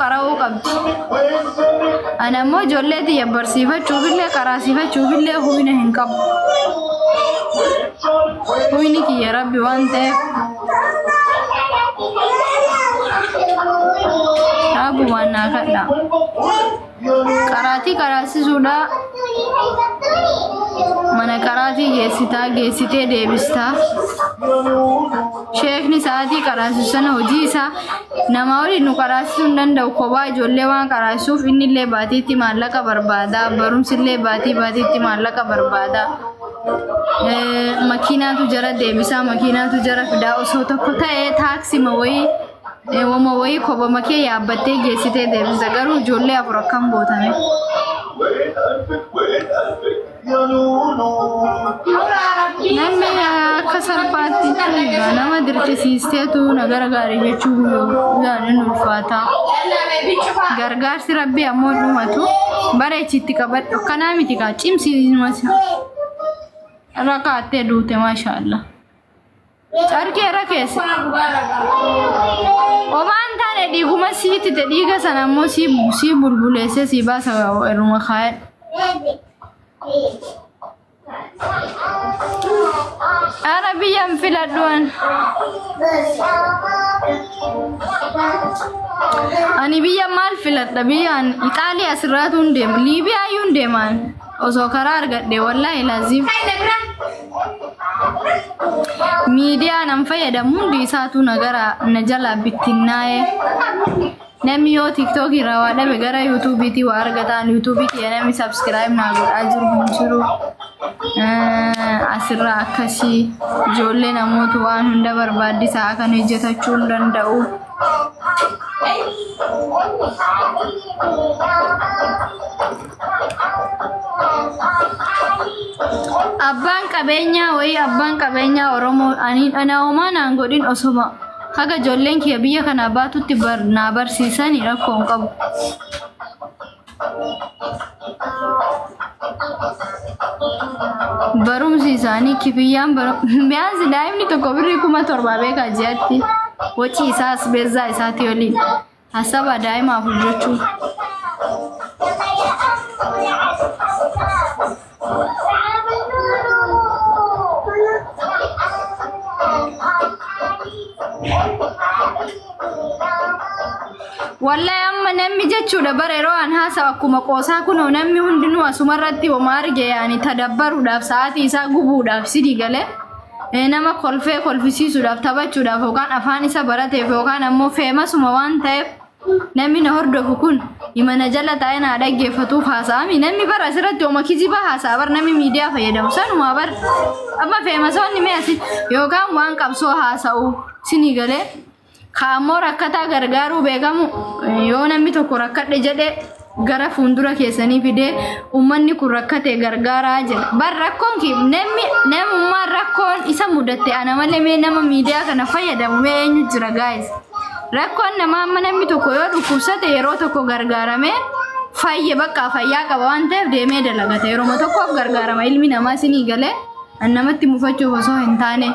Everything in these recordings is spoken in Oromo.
qara'uu qabdi. Ana immoo ijoolleeti barsiifachuu billee qaraasiifachuu billee humna hin qabu. Humni kiyya rabbi waan ta'eef abu waan naakadha. Qaraatii qaraasisuudha. Mana qaraatii geessitee deebistaa. Sheekni sa'aatii qaraasisana hojii isaa nama waliin nu qaraasisuu hin danda'u. Kophaa ijoollee waan qaraasisuuf inni illee baatiitti maallaqa barbaada. Barumsi illee baatiitti maallaqa barbaada. Makiinaatu jara deebisaa, makiinaatu jara fidaa. Osoo tokko ta'ee taaksima wayii wama wayii kopha makee yaabbattee geessitee deebisa. Garuu ijoollee afur akkam gootame. Namni akka salphaatti nama dirqisiisteetu nagara gaarii jechuun yaadin ulfaata. Gargaarsi rabbi ammoo dhumatu bareechitti qabadhu. Kanaa miti kaa cimsiisumasi rakaattee duute maashaallah. Carkee rakeesse. Obaan taane dhiiguma siiti te dhiiga sana ammoo si bulbuleesse si baasa irruma kaayadha. Arabiyan filadhuan. Ani biyya maal filadha biyyaan Itaaliyaa asirraatu hin deemu. Liibiyaa iyyuu hin deeman. Osoo karaa argadhe wallahi laazim. Miidiyaa nan fayyadamu hundi isaatu nagara na jala bittinnaa'e. Namni yoo TikTok irraa waa dhabe gara YouTube tii waa argataan YouTube kee namni subscribe naa godhaa jiru hin jiru. Asirraa akkasii ijoollee namoota waan hunda barbaachisaa kan hojjetachuu hin danda'u. Abbaan qabeenyaa Oromoo ana homaan aan godhin osoma haga ijoolleen kiyya biyya kana baatutti naa barsiisanii rakkoo hin qabu. Barumsi isaanii kifiyyaan biyaansi daa'imni tokko birrii 1700 beekaa ji'atti wacii isaas beezaa isaati waliin hasaba daa'imaaf hojjechuu. Wallahi amma namni jechuudha bareeroo an haasa akkuma qoosaa kunoo namni hundinuu asumarratti wama arge yaani tadabbaruudhaaf sa'aatii isaa gubuudhaaf sidii galee nama kolfee kolfisiisuudhaaf taphachuudhaaf yookaan afaan isa barateef yookaan ammoo feemasuma waan ta'eef namni na hordofu kun imana jala taa'ee na dhaggeeffatuuf haasa'ami. Namni bara asirratti wama kijiba haasa'a bar namni miidiyaa fayyadamu sanuma bar amma feemasoonni mee asi yookaan waan qabsoo haasa'u sidii galee. Kaammoo rakkataa gargaaruu beekamu yoo namni tokko rakkadhe jedhe gara fuuldura keessanii fidee ummanni kun rakkate gargaaraa jedha. Bar rakkoon ki namummaan rakkoon isa mudatte ana malee mee nama miidiyaa kana fayyadamu mee eenyu jira guys. Rakkoon nama amma namni tokko yoo dhukkubsate yeroo tokko gargaarame fayyaa qaba waan ta'eef deemee dalagata. Yeroo tokkoof gargaarama ilmi namaa sinii galee namatti mufachuuf osoo hin taane.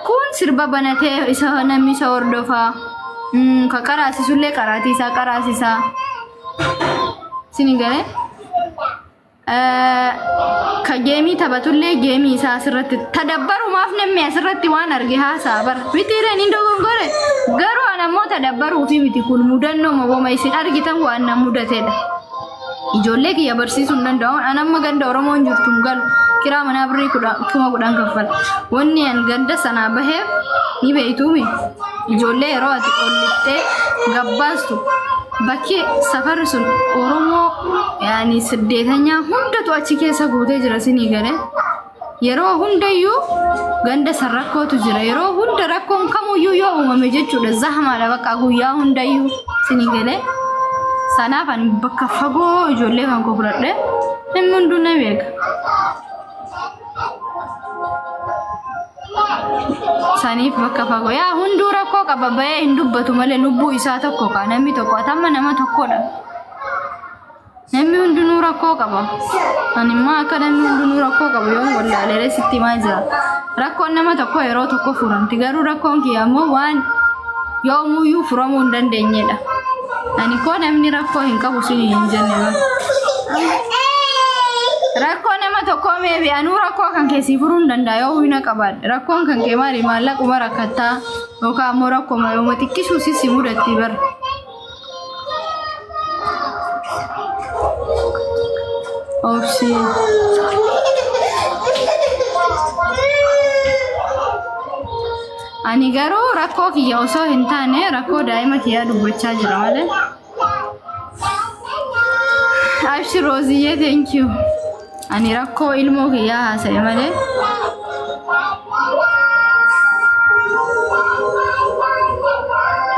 Kun sirba banatee isa namni isa hordofaa ka qaraasisullee qaraasisaa sinigale ka geemii taphatullee geemii isaa asirratti tadabbarumaaf namni asirratti waan arge haasaa bar bitiireen hin dogongore garuu anammoo tadabbaruufi miti kun mudannoo maboma isin argitan waan na mudatedha. Ijoollee kiyya barsiisuu hin danda'u. Anamma ganda Oromoon jirtu hin galu. Kiraa manaa birrii 10,000 kaffala. Wanni an ganda sanaa baheef ni beeytuumi. Ijoollee yeroo ati ollittee gabbaastu bakki safarri sun Oromoo yaani 8 hundatu achi keessa guutee jira sinii galee. Yeroo hundayyuu ganda san rakkootu jira. Yeroo hunda rakkoon kamuyyuu yoo uumame jechuudha zahamaadha bakka guyyaa hundayyuu sinii galee. Sanaaf ani bakka fagoo ijoollee kan fudhadhe namni hunduu na beeka. Saniif bakka fagoo yaa hunduu rakkoo qaba bahee hin dubbatu malee lubbuu isaa tokko ka namni tokko atamma nama tokkodha. Namni hunduu rakkoo qaba. Ani immoo akka namni hunduu rakkoo qabu yoo wallaalee sitti maa jira. Rakkoon nama tokko yeroo tokko furamti garuu rakkoon kiyya ammoo waan yoomuyyuu furamuu hin dandeenyedha. Ani koo namni rakkoo hin qabu sin hin jenne ba. Rakkoo nama tokko meebi anuu rakkoo kan keessi furuu hin danda'a yoo hina qabaadha. Rakkoon kan kee maali maallaquma rakkattaa yookaan ammoo rakkoo yooma xiqqishuu si mudatti bar. Obsi. Ani garuu rakkoo kiyya osoo hin taane rakkoo daa'ima kiyyaa dubbachaa jira malee. Abshir Roziyyee thank you. Ani rakkoo ilmoo kiyyaa haasa'e malee.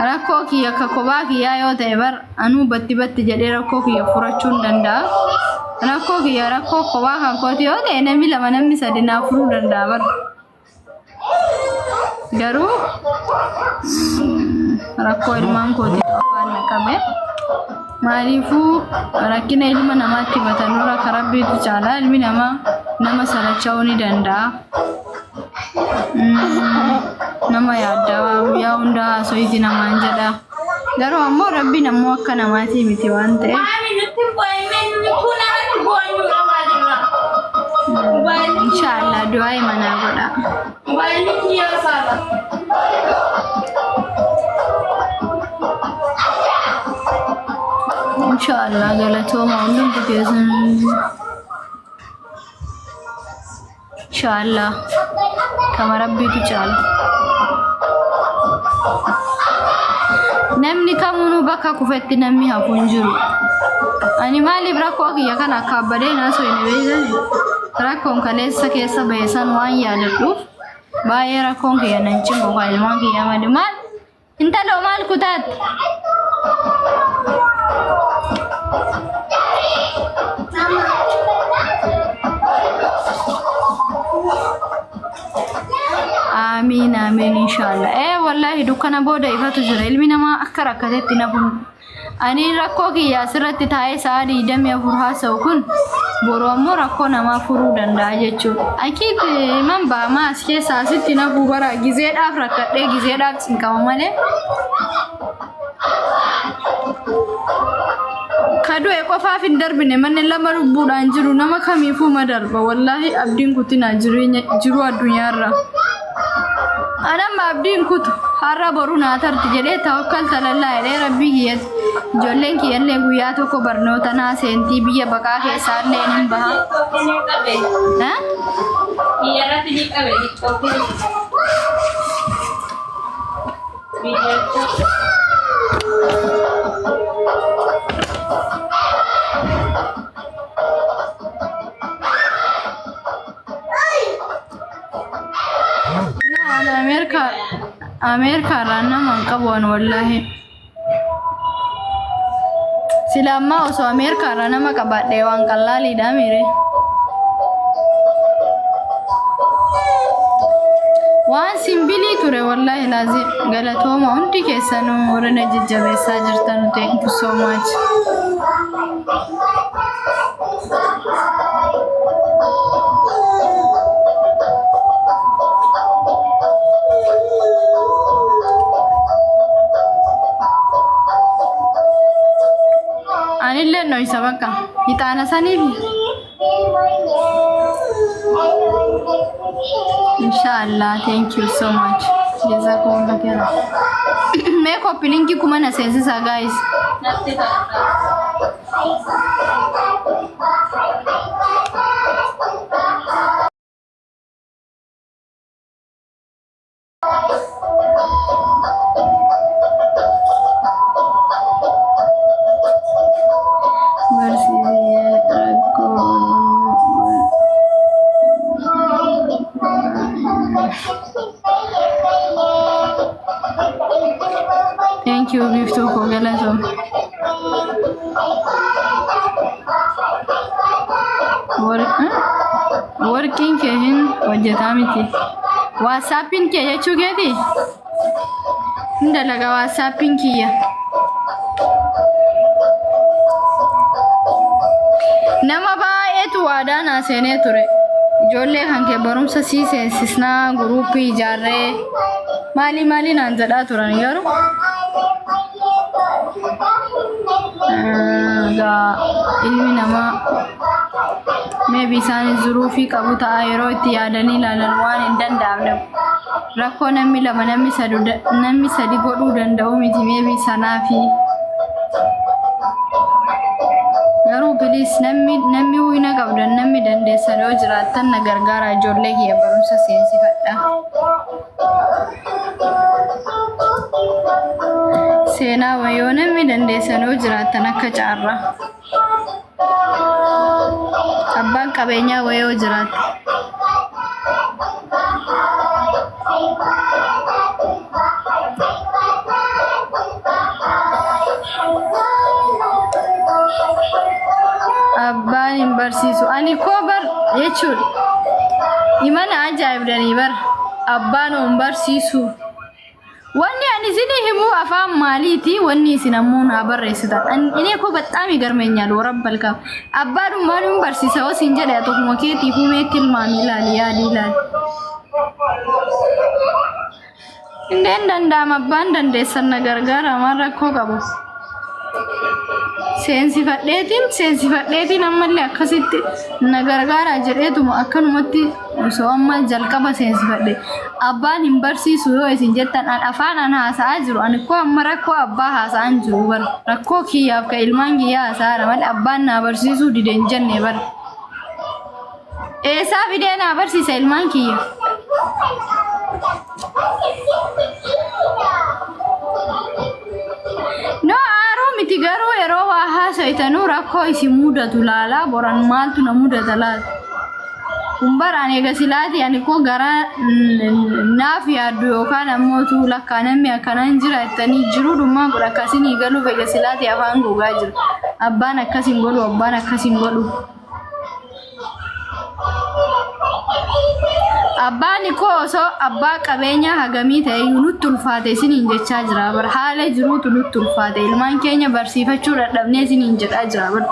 Rakkoo kiyya akka kophaa kiyyaa yoo ta'e bar anuu batti jedhee rakkoo kiyya furachuu hin danda'a. Rakkoo kiyya rakkoo kophaa kan kooti yoo ta'e namni lama namni sadi naa furuu danda'a bar. Garuu rakkoo ilmaan kooti waan qabe maaliifuu rakkina ilma namaatti batanurra ka rabbiitu caala ilmi nama salacha'uu ni danda'a. Nama yaaddaa guyyaa hundaa haaso'iiti namaan jedha. Garuu ammoo rabbiin ammoo akka namaatii miti waan ta'eef. Inshallah doa mana godha. Inshallah galatooma hundum keessan. Inshallah kama rabbiitu caala. Namni kamuu bakka kufetti namni hafu hin jiru. Ani maaliif rakkoo kiyya kana akka abbadee naasoo hin beekan. Rakkoon kaleessa keessa baheessan waan yaadadhuuf baay'ee rakkoon kiyya nan cimmu kan ilmaan kiyya malee maal intala maal kutaatti. Amin amin inshallah. Wallahi dukkana booda ifatu jira ilmi namaa akka rakkatetti nafuun. Ani rakkoo kiyya asirratti taa'ee sa'a 24 haasa'u kun boroo ammoo rakkoo namaa furuu danda'a jechuudha. Akiid man baamaa as keessaa asitti nafuu bara gizeedhaaf rakkadhee gizeedhaaf cinqama malee. Kadu'e qofaaf hin darbine manni lama lubbuudhaan jiru nama kamiifuu madarba wallahi abdiin kutinaa jiru addunyaarra. Anamma abdiin kutu har'a boruu naa tarti jedhee tawakkal talallaa jedhee rabbii kiyyatti. Ijoolleen kiyyallee guyyaa tokko barnoota naa seentii biyya baqaa keessaallee hin baha. Amerika rana man qabuun wallahi. Sila amma osoo Amerika rana ma qabadhee waan qallaaliidha mire. Waan simbilii ture wallahi laazim galatooma hundi keessanuu warra na jajjabeessaa jirtan thank you so much. Anillee no isa bakka hitaana saniif inshallah thank you so much jazakumullah khairan. Make up linki kuma na sensisa guys. Thank you, Bifto Kogalato. Working kehin hojjetamiti. WhatsAppin kee jechuu keeti? Ndalaga WhatsAppin kiyya. Nama baay'eetu waadaan seenee ture. Ijoollee kan kee barumsa sii seensisnaa guruupii ijaarree Maali naan jedhaa turan garuu ilmi namaa maybe isaan zuruufii qabu ta'a yeroo itti yaadanii ilaalan waan hin danda'amne rakkoo namni lama namni sadi godhuu danda'u miti maybe sanaafi garuu bilis namni huyna qabdan namni dandeessan yoo jiraattan na gargaara ijoollee kiyya barumsa seensifadha. Seenaa wayoo namni dandeessan yoo jiraattan akka caarraa. Abbaan qabeenyaa wayoo jiraata. Abbaan hin barsiisu. Ani koo bar jechuudha. Imana ajaa'ibdanii bar abbaan hin barsiisu. Wanni ani sini himu afaan maaliiti wanni isin ammoo na barreessitan. Inni koo baxaami garmeenyaadha warabbal qaba. Abbaan maaliin barsiisa wasiin jedhe tokkuma keetii fumeetti ilmaan ilaali yaadi ilaali. Indeen danda'ama abbaan dandeessan na gargaara maan rakkoo qabu. Seensifadheetiin ammallee akkasitti na gargaara jedheetuma akkanumatti osoo amma jalqaba seensifadhe abbaan hin barsiisu yoo isin jettan afaan an haasa'aa jiru ani koo amma rakkoo abbaa haasa'an jiru bar rakkoo kiyyaaf ka ilmaan kiyyaa haasa'aara malee abbaan naa barsiisuu dide hin jenne bar eessaa fidee naa barsiisa ilmaan kiyya. No miti garuu yeroo waa haasa'itanu rakkoo isin mudatu laalaa boran maaltu na mudata laala. Umbaraan eega silaati ani koo garaa naaf yaaddu yookaan ammoo tu lakkaa namni akkanaan jira jettanii jiru dhummaa godha akkasinii galuuf eega silaati afaan gogaa jiru. Abbaan akkasiin godhu abbaan akkasiin godhu. Abbaan koo osoo abbaa qabeenya hagamii ta'e nutti ulfaate isiniin jechaa jira bar haala jiruutu nutti ulfaate ilmaan keenya barsiifachuu dadhabnee isiniin jedhaa jira bar.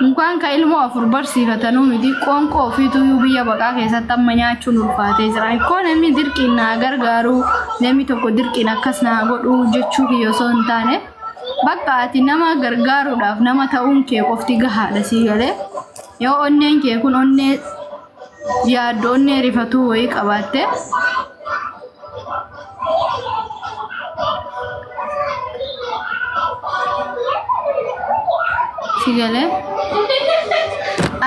Mukaan ka ilmoo afur barsiifatanuu miti qoonqoo ofiitu biyya baqaa keessatti amma nyaachuun ulfaatee jira. Ikkoo namni dirqiin naa gargaaru namni tokko dirqiin akkas naa godhu jechuu kiyya osoo hin taane. Bakka ati nama gargaaruudhaaf nama ta'uun kee qofti gahaadha sii galee yoo onneen kee kun onnee yaaddo onnee rifatuu wayii qabaatte sii galee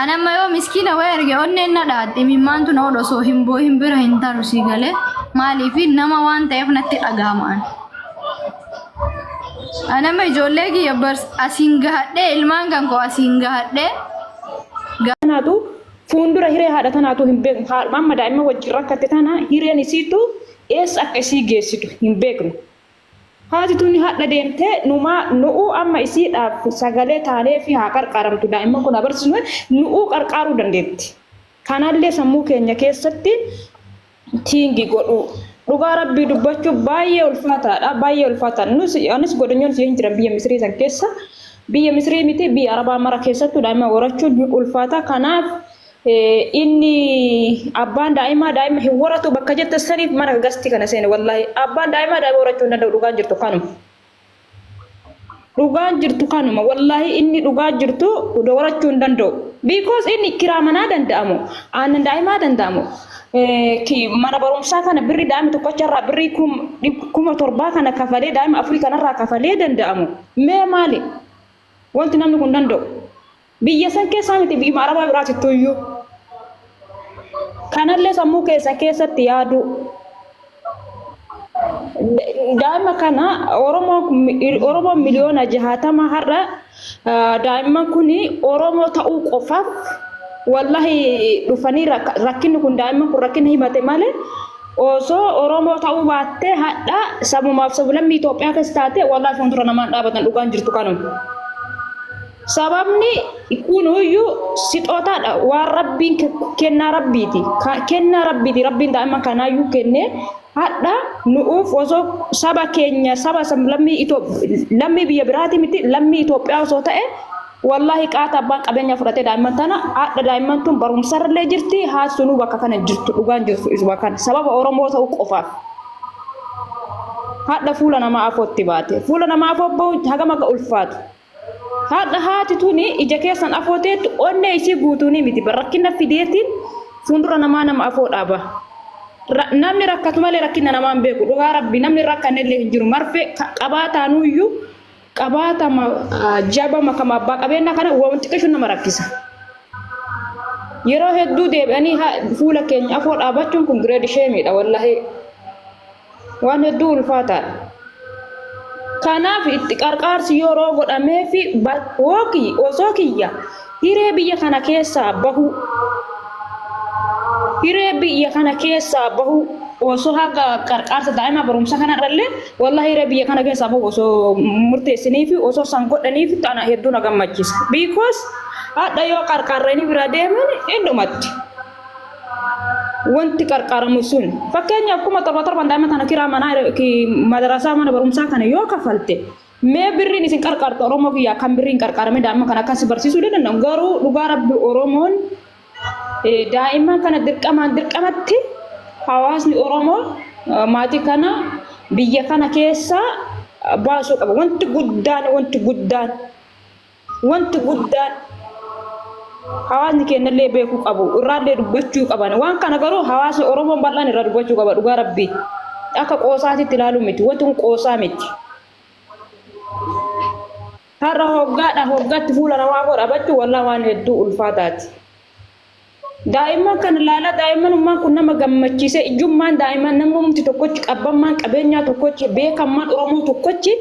anamma yoo miskiina wayii arge onneen na dhaadhi mimmaantu na odha osoo hin bira hin taru sii galee maaliif nama waan ta'eef natti dhagaamaan. Anama ijoollee kiyya asiin gahadhee ilmaan kan koo asiin gahadhee gaanaatu fuuldura hiree haadha tanaatu hin beeknu haadha daa'ima wajjin rakkatte tana hireen isiitu eessa akka isii geessitu hin beeknu. Haati tuni haadha deemtee nu'uu amma isiidhaaf sagalee taanee fi haa qarqaaramtu daa'imman kun abarsiisnu nu'uu qarqaaruu dandeetti. Kanallee sammuu keenya keessatti tiingi godhu. Dhugaa rabbii dubbachuu baay'ee ulfaataadha baay'ee ulfaata anis godinyoon siin jiran biyya Misrii san keessa biyya Misrii miti biyya Arabaa mara keessattuu daa'ima horachuun ulfaata kanaaf inni abbaan daa'ima hin horatu bakka jette saniif mana gasti kana seene wallahi abbaan daa'ima horachuu hin danda'u dhugaan jirtu kanuma wallahi inni dhugaa jirtu horachuu hin danda'u because inni kiraa manaa danda'amu aannan daa'imaa danda'amu. Mana barumsaa kana birri daa'ima tokkocharraa birri 17,000 kana kafalee daa'ima afurii kanarraa kafalee danda'amu. Mee maali? Wanti namni kun danda'u. Biyya san keessaa miti biyya Arabaa biraatittuu iyyuu. Kanallee sammuu keessatti yaadu. Daa'ima kana Oromoo miliyoona 60 har'a daa'imman kuni Oromoo ta'uu qofaaf wallahi dhufanii rakkinni kun daa'imman kun rakkinni himate malee osoo Oromoo ta'uu baattee hadha sabumaaf sablammii Itoophiyaa keessa taate wallahi fuuldura namaan dhaabatan dhugaan jirtu kanuma. Sababni kunuyyuu sixootaadha waan rabbiin kennaa rabbiiti. Kennaa rabbiiti rabbiin daa'imman kanaayyuu kennee hadha nu'uuf osoo saba keenya saba lammii biyya biraati miti lammii Itoophiyaa osoo ta'e wallahi qaata abbaan qabeenya fudhatee daa'imman tana haadha daa'imman tun barumsarra jirti haa sunuu bakka kana jirtu dhugaan jirtu isuma kana sababa Oromoo ta'uu qofaaf haadha fuula namaa afootti baate fuula namaa afoo bahu hagam akka ulfaatu haadha haati tuni ija keessan afooteetti onnee isii guutuuni miti rakkina fideetiin fuuldura namaa nama afoo dhaaba namni rakkatu malee rakkina namaa hin beeku dhugaa rabbi namni rakkanne illee hin jiru marfee qabaataanuyyuu qabaata jaba makama abbaa qabeenya kana wanti qishu nama rakkisa yeroo hedduu deebi'anii fuula keenya afoo dhaabachuun kun gireedi sheemiidha wallahi waan hedduu ulfaataadha kanaaf itti qarqaarsi yeroo godhamee fi osoo kiyya hiree biyya kana keessaa bahu osoo haga qarqaarsa daa'ima barumsa kanarrallee wallahi hiree biyya kana keessaa bahu osoo murteessinii fi osoo san godhanii fi tana hedduu na gammachiisa because haadha yoo qarqaarranii bira deeman heddumatti wanti qarqaramu sun fakkeenyaaf kuma torban daa'ima kana kiraa madarasaa mana barumsaa kana yoo kafalte mee birriin isin qarqartu Oromoo kiyyaa kan birriin qarqarame daa'ima kana akkas barsiisuu danda'u garuu dhugaa rabbi Oromoon daa'imman kana dirqamatti hawaasni Oromoo maatii kana biyya kana keessa baasuu qaba wanti guddaan hawaasni keenyallee beekuu qabu irraallee dubbachuu qaban waan kana garuu hawaasni Oromoon bal'aan irraa dubbachuu qaba dhugaa rabbi akka qoosaatitti ilaaluu miti wanti kun qoosaa miti har'a hoggaatti fuula namaa godhabachuu wallaa waan hedduu ulfaataati daa'imman kan laala daa'immanummaan kun nama gammachiise ijummaan daa'imman namumti tokkochi qabbammaan qabeenyaa tokkochi beekammaan Oromoo tokkochi